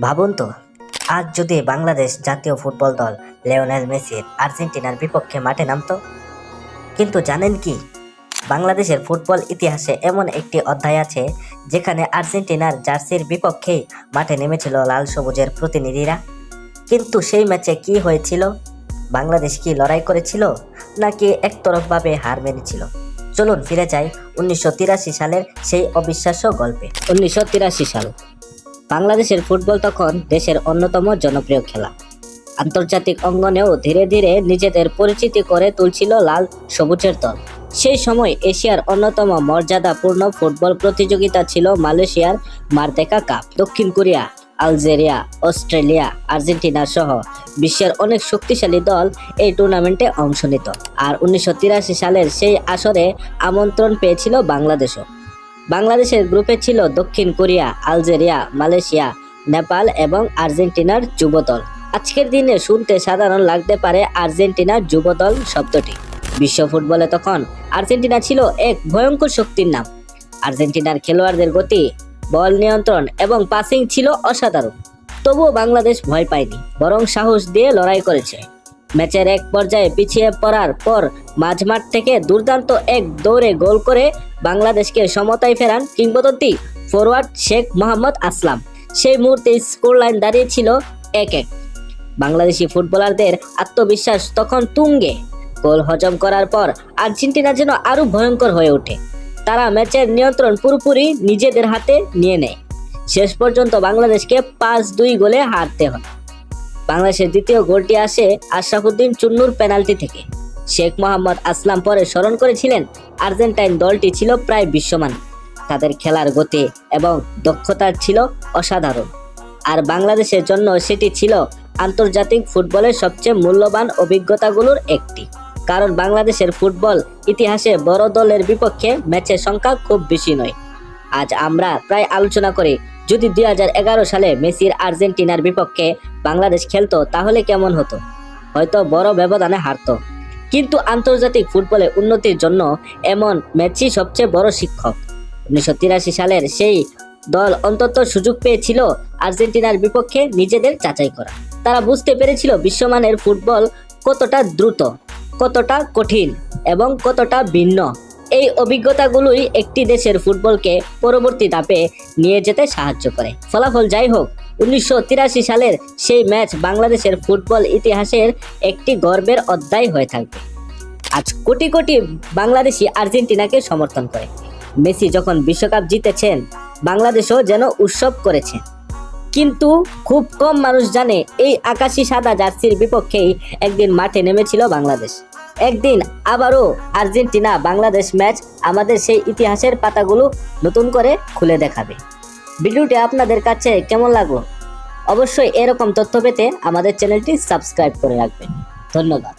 ভাবুন তো, আজ যদি বাংলাদেশ জাতীয় ফুটবল দল লিওনেল মেসির আর্জেন্টিনার বিপক্ষে মাঠে নামতো। কিন্তু জানেন কি, বাংলাদেশের ফুটবল ইতিহাসে এমন একটি অধ্যায় আছে যেখানে আর্জেন্টিনার জার্সির বিপক্ষেই মাঠে নেমেছিল লাল সবুজের প্রতিনিধিরা। কিন্তু সেই ম্যাচে কি হয়েছিল? বাংলাদেশ কি লড়াই করেছিল নাকি একতরফভাবে হার মেনেছিল? চলুন ফিরে যাই 1983 সালের সেই অবিশ্বাস্য গল্পে। 1983 সাল, বাংলাদেশের ফুটবল তখন দেশের অন্যতম জনপ্রিয় খেলা। আন্তর্জাতিক অঙ্গনেও ধীরে ধীরে নিজেদের পরিচিতি করে তুলছিল লাল সবুজের দল। সেই সময় এশিয়ার অন্যতম মর্যাদাপূর্ণ ফুটবল প্রতিযোগিতা ছিল মালয়েশিয়ার মারদেকা কাপ। দক্ষিণ কোরিয়া, আলজেরিয়া, অস্ট্রেলিয়া, আর্জেন্টিনা সহ বিশ্বের অনেক শক্তিশালী দল এই টুর্নামেন্টে অংশ নিত। আর 1983 সালের সেই আসরে আমন্ত্রণ পেয়েছিল বাংলাদেশও। বাংলাদেশের গ্রুপে ছিল দক্ষিণ কোরিয়া, আলজেরিয়া, মালয়েশিয়া, নেপাল এবং আর্জেন্টিনার যুবদল। আজকের দিনে শুনতে সাধারণ লাগতে পারে আর্জেন্টিনার যুবদল শব্দটি। বিশ্ব ফুটবলে তখন আর্জেন্টিনা ছিল এক ভয়ঙ্কর শক্তির নাম। আর্জেন্টিনার খেলোয়াড়দের গতি, বল নিয়ন্ত্রণ এবং পাসিং ছিল অসাধারণ। তবুও বাংলাদেশ ভয় পায়নি, বরং সাহস দিয়ে লড়াই করেছে। ম্যাচের এক পর্যায়ে পিছিয়ে পড়ার পর মাঝমাঠ থেকে দুর্দান্ত এক দৌড়ে গোল করে বাংলাদেশকে সমতায় ফেরান কিংবদন্তি ফরওয়ার্ড শেখ মোহাম্মদ আসলাম। সেই মুহূর্তে স্কোর লাইন দাঁড়িয়েছিল 1-1। বাংলাদেশি ফুটবলারদের আত্মবিশ্বাস তখন তুঙ্গে। গোল হজম করার পর আর্জেন্টিনা যেন আরো ভয়ঙ্কর হয়ে ওঠে। তারা ম্যাচের নিয়ন্ত্রণ পুরোপুরি নিজেদের হাতে নিয়ে নেয়। শেষ পর্যন্ত বাংলাদেশকে 5-2 গোলে হারতে হয়। বাংলাদেশের দ্বিতীয় গোলটি আসে আশরাফুদ্দিন চুন্নুর পেনাল্টি থেকে। শেখ মোহাম্মদ আসলাম পরে স্মরণ করেছিলেন, আর্জেন্টাইন দলটি ছিল প্রায় বিশ্বমান। তাদের খেলার গতি এবং দক্ষতা ছিল অসাধারণ। আর বাংলাদেশের জন্য সেটি ছিল আন্তর্জাতিক ফুটবলের সবচেয়ে মূল্যবান অভিজ্ঞতাগুলোর একটি। কারণ বাংলাদেশের ফুটবল ইতিহাসে বড় দলের বিপক্ষে ম্যাচের সংখ্যা খুব বেশি নয়। আজ আমরা প্রায় আলোচনা করি, যদি 2011 সালে মেসির আর্জেন্টিনার বিপক্ষে বাংলাদেশ খেলতো তাহলে কেমন হতো। হয়তো বড় ব্যবধানে হারতো। কিন্তু আন্তর্জাতিক ফুটবলে উন্নতির জন্য এমন ম্যাচই সবচেয়ে বড় শিক্ষক। 1983 সালের সেই দল অন্তত সুযোগ পেয়েছিল আর্জেন্টিনার বিপক্ষে নিজেদের যাচাই করা। তারা বুঝতে পেরেছিল বিশ্বমানের ফুটবল কতটা দ্রুত, কতটা কঠিন এবং কতটা ভিন্ন। এই অভিজ্ঞতাগুলোই একটি দেশের ফুটবলকে পরবর্তী ধাপে নিয়ে যেতে সাহায্য করে। ফলাফল যাই হোক, 1983 সালের সেই ম্যাচ বাংলাদেশের ফুটবল ইতিহাসের একটি গর্বের অধ্যায় হয়ে থাকবে। আজ কোটি কোটি বাংলাদেশি আর্জেন্টিনাকে সমর্থন করে। মেসি যখন বিশ্বকাপ জিতেছেন, বাংলাদেশও যেন উৎসব করেছে। কিন্তু খুব কম মানুষ জানে, এই আকাশি সাদা জার্সির বিপক্ষেই একদিন মাঠে নেমেছিল বাংলাদেশ। একদিন আবারও আর্জেন্টিনা বাংলাদেশ ম্যাচ আমাদের সেই ইতিহাসের পাতাগুলো নতুন করে খুলে দেখাবে। ভিডিওটি আপনাদের কাছে কেমন লাগলো? অবশ্যই এরকম তথ্য পেতে আমাদের চ্যানেলটি সাবস্ক্রাইব করে রাখবেন। ধন্যবাদ।